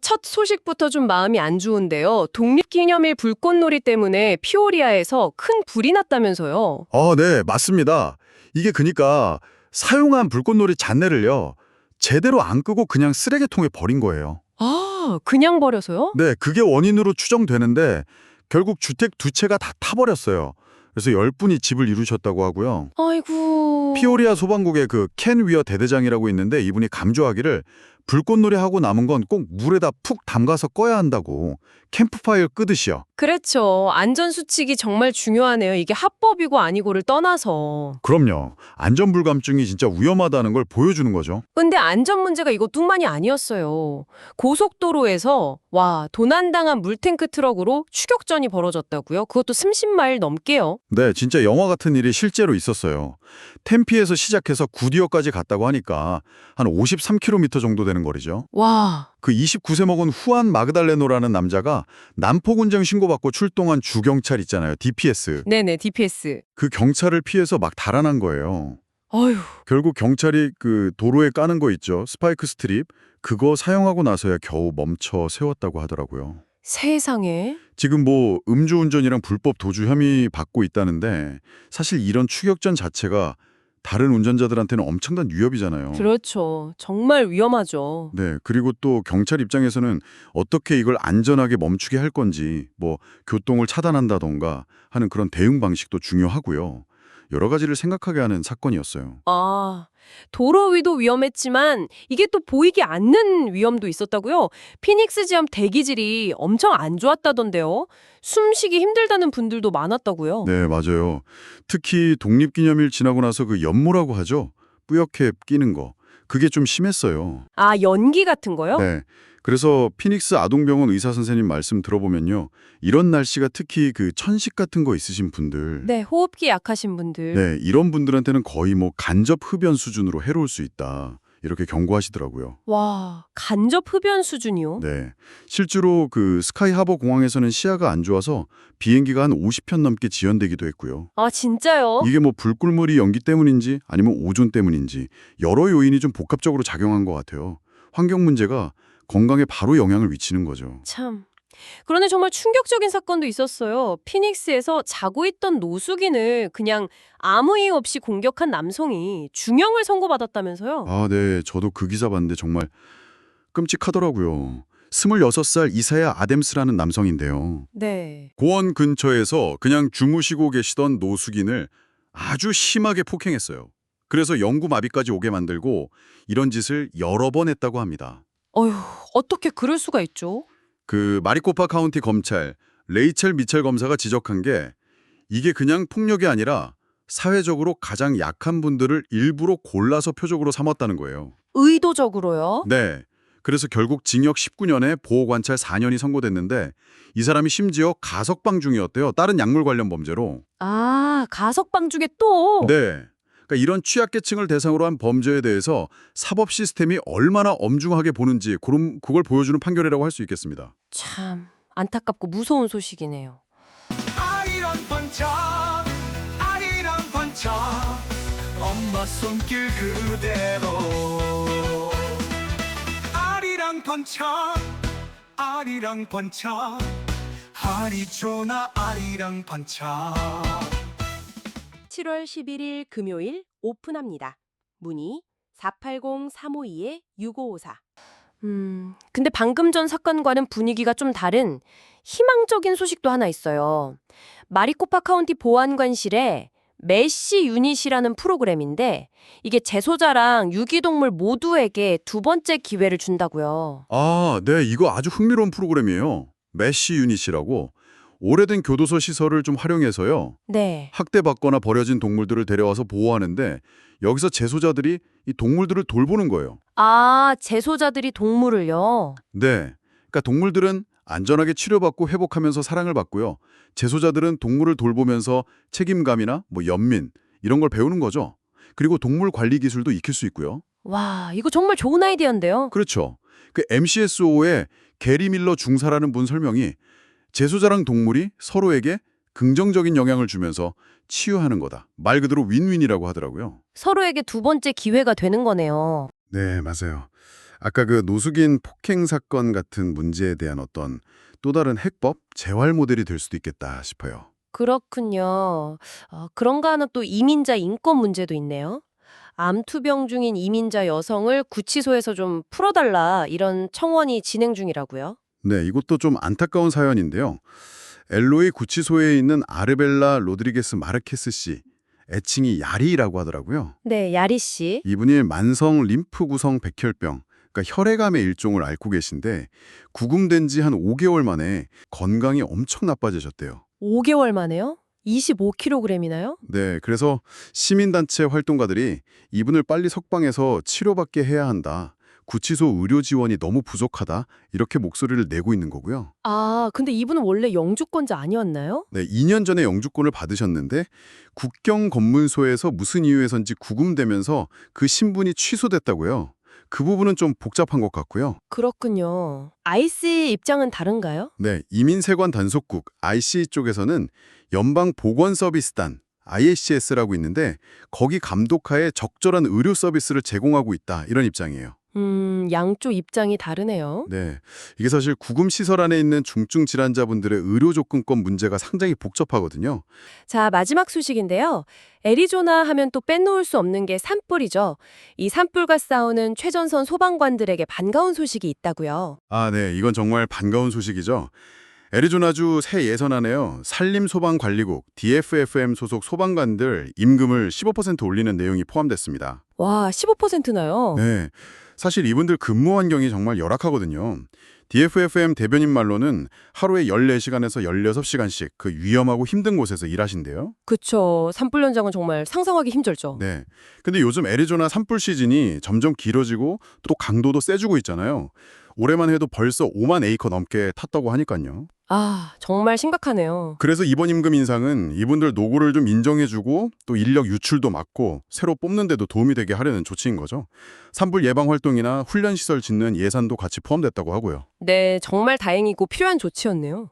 첫 소식부터 좀 마음이 안 좋은데요. 독립기념일 불꽃놀이 때문에 피오리아에서 큰 불이 났다면서요. 네, 맞습니다. 이게 그니까 사용한 불꽃놀이 잔내를요, 제대로 안 끄고 그냥 쓰레기통에 버린 거예요. 아, 그냥 버려서요? 네, 그게 원인으로 추정되는데 결국 주택 두 채가 다 타버렸어요. 그래서 10분이 집을 이루셨다고 하고요. 아이고. 피오리아 소방국의 그 켄 위어 대대장이라고 있는데 이분이 강조하기를 불꽃놀이 하고 남은 건 꼭 물에다 푹 담가서 꺼야 한다고 캠프파이어 끄듯이요. 그렇죠. 안전수칙이 정말 중요하네요. 이게 합법이고 아니고를 떠나서. 그럼요. 안전불감증이 진짜 위험하다는 걸 보여주는 거죠. 근데 안전 문제가 이것뿐만이 아니었어요. 고속도로에서 도난당한 물탱크 트럭으로 추격전이 벌어졌다고요? 그것도 30마일 넘게요. 네, 진짜 영화 같은 일이 실제로 있었어요. 템피에서 시작해서 구디어까지 갔다고 하니까 한 53km 정도 되는 거리죠. 와, 그 29세 먹은 후안 마그달레노라는 남자가 난폭운전 신고받고 출동한 주경찰 있잖아요. DPS. 네네, DPS. 그 경찰을 피해서 막 달아난 거예요. 어휴, 결국 경찰이 그 도로에 까는 거 있죠. 스파이크 스트립. 그거 사용하고 나서야 겨우 멈춰 세웠다고 하더라고요. 세상에. 지금 뭐 음주운전이랑 불법 도주 혐의 받고 있다는데 사실 이런 추격전 자체가 다른 운전자들한테는 엄청난 위협이잖아요. 그렇죠. 정말 위험하죠. 네, 그리고 또 경찰 입장에서는 어떻게 이걸 안전하게 멈추게 할 건지 뭐 교통을 차단한다던가 하는 그런 대응 방식도 중요하고요. 여러 가지를 생각하게 하는 사건이었어요. 아, 도로 위도 위험했지만 이게 또 보이지 않는 위험도 있었다고요? 피닉스 지역 대기질이 엄청 안 좋았다던데요. 숨쉬기 힘들다는 분들도 많았다고요. 네, 맞아요. 특히 독립기념일 지나고 나서 그 연모라고 하죠. 뿌옇게 끼는 거. 그게 좀 심했어요. 아, 연기 같은 거요? 네. 그래서 피닉스 아동병원 의사 선생님 말씀 들어보면요. 이런 날씨가 특히 그 천식 같은 거 있으신 분들. 네, 호흡기 약하신 분들. 네, 이런 분들한테는 거의 뭐 간접 흡연 수준으로 해로울 수 있다. 이렇게 경고하시더라고요. 와, 간접 흡연 수준이요? 네. 실제로 그 스카이 하버 공항에서는 시야가 안 좋아서 비행기가 한 50편 넘게 지연되기도 했고요. 아, 진짜요? 이게 뭐 불꿀물이 연기 때문인지 아니면 오존 때문인지 여러 요인이 좀 복합적으로 작용한 것 같아요. 환경 문제가 건강에 바로 영향을 미치는 거죠. 참. 그런데 정말 충격적인 사건도 있었어요. 피닉스에서 자고 있던 노숙인을 그냥 아무 이유 없이 공격한 남성이 중형을 선고받았다면서요? 아, 네. 저도 그 기사 봤는데 정말 끔찍하더라고요. 26살 이사야 아뎀스라는 남성인데요. 네. 고원 근처에서 그냥 주무시고 계시던 노숙인을 아주 심하게 폭행했어요. 그래서 영구마비까지 오게 만들고 이런 짓을 여러 번 했다고 합니다. 어휴, 어떻게 그럴 수가 있죠? 그 마리코파 카운티 검찰 레이첼 미첼 검사가 지적한 게 이게 그냥 폭력이 아니라 사회적으로 가장 약한 분들을 일부러 골라서 표적으로 삼았다는 거예요. 의도적으로요? 네. 그래서 결국 징역 19년에 보호관찰 4년이 선고됐는데 이 사람이 심지어 가석방 중이었대요. 다른 약물 관련 범죄로. 아, 가석방 중에 또? 네. 그러니까 이런 취약계층을 대상으로 한 범죄에 대해서 사법 시스템이 얼마나 엄중하게 보는지 그걸 보여주는 판결이라고 할 수 있겠습니다. 참, 안타깝고 무서운 소식이네요. 아리랑 반짝 아리랑 반짝 엄마 손길 그대로 아리랑 반짝 아리랑 반짝 하리조나 아리랑 반짝 7월 11일 금요일 오픈합니다. 문의 480-352-6554. 근데 방금 전 사건과는 분위기가 좀 다른 희망적인 소식도 하나 있어요. 마리코파 카운티 보안관실에 메시 유닛이라는 프로그램인데 이게 재소자랑 유기동물 모두에게 두 번째 기회를 준다고요. 아, 네. 이거 아주 흥미로운 프로그램이에요. 메시 유닛이라고 오래된 교도소 시설을 좀 활용해서요. 네. 학대받거나 버려진 동물들을 데려와서 보호하는데 여기서 재소자들이 이 동물들을 돌보는 거예요. 아, 재소자들이 동물을요? 네. 그러니까 동물들은 안전하게 치료받고 회복하면서 사랑을 받고요. 재소자들은 동물을 돌보면서 책임감이나 뭐 연민 이런 걸 배우는 거죠. 그리고 동물 관리 기술도 익힐 수 있고요. 와, 이거 정말 좋은 아이디어인데요. 그렇죠. 그 MCSO의 게리 밀러 중사라는 분 설명이 재소자랑 동물이 서로에게 긍정적인 영향을 주면서 치유하는 거다. 말 그대로 윈윈이라고 하더라고요. 서로에게 두 번째 기회가 되는 거네요. 네, 맞아요. 아까 그 노숙인 폭행 사건 같은 문제에 대한 어떤 또 다른 해법, 재활 모델이 될 수도 있겠다 싶어요. 그렇군요. 그런가 하면 또 이민자 인권 문제도 있네요. 암투병 중인 이민자 여성을 구치소에서 좀 풀어달라 이런 청원이 진행 중이라고요. 네, 이것도 좀 안타까운 사연인데요. 엘로이 구치소에 있는 아르벨라 로드리게스 마르케스 씨, 애칭이 야리라고 하더라고요. 네, 야리 씨. 이분이 만성 림프 구성 백혈병, 그러니까 혈액암의 일종을 앓고 계신데 구금된 지 한 5개월 만에 건강이 엄청 나빠지셨대요. 5개월 만에요? 25kg이나요? 네, 그래서 시민단체 활동가들이 이분을 빨리 석방해서 치료받게 해야 한다. 구치소 의료 지원이 너무 부족하다. 이렇게 목소리를 내고 있는 거고요. 근데 이분은 원래 영주권자 아니었나요? 네, 2년 전에 영주권을 받으셨는데 국경 검문소에서 무슨 이유에선지 구금되면서 그 신분이 취소됐다고요. 그 부분은 좀 복잡한 것 같고요. 그렇군요. IC 입장은 다른가요? 네, 이민세관 단속국 IC 쪽에서는 연방보건서비스단 IACS라고 있는데 거기 감독하에 적절한 의료 서비스를 제공하고 있다 이런 입장이에요. 양쪽 입장이 다르네요. 네, 이게 사실 구금시설 안에 있는 중증 질환자분들의 의료 접근권 문제가 상당히 복잡하거든요. 자, 마지막 소식인데요. 애리조나 하면 또 빼놓을 수 없는 게 산불이죠. 이 산불과 싸우는 최전선 소방관들에게 반가운 소식이 있다고요. 아, 네, 이건 정말 반가운 소식이죠. 애리조나주 새 예산안에요. 산림소방관리국 DFFM 소속 소방관들 임금을 15% 올리는 내용이 포함됐습니다. 와, 15%나요? 네, 사실 이분들 근무 환경이 정말 열악하거든요. DFFM 대변인 말로는 하루에 14시간에서 16시간씩 그 위험하고 힘든 곳에서 일하신대요. 그쵸. 산불 현장은 정말 상상하기 힘들죠. 네. 근데 요즘 애리조나 산불 시즌이 점점 길어지고 또 강도도 세지고 있잖아요. 올해만 해도 벌써 5만 에이커 넘게 탔다고 하니까요. 정말 심각하네요. 그래서 이번 임금 인상은 이분들 노고를 좀 인정해주고 또 인력 유출도 막고 새로 뽑는 데도 도움이 되게 하려는 조치인 거죠. 산불 예방 활동이나 훈련 시설 짓는 예산도 같이 포함됐다고 하고요. 네, 정말 다행이고 필요한 조치였네요.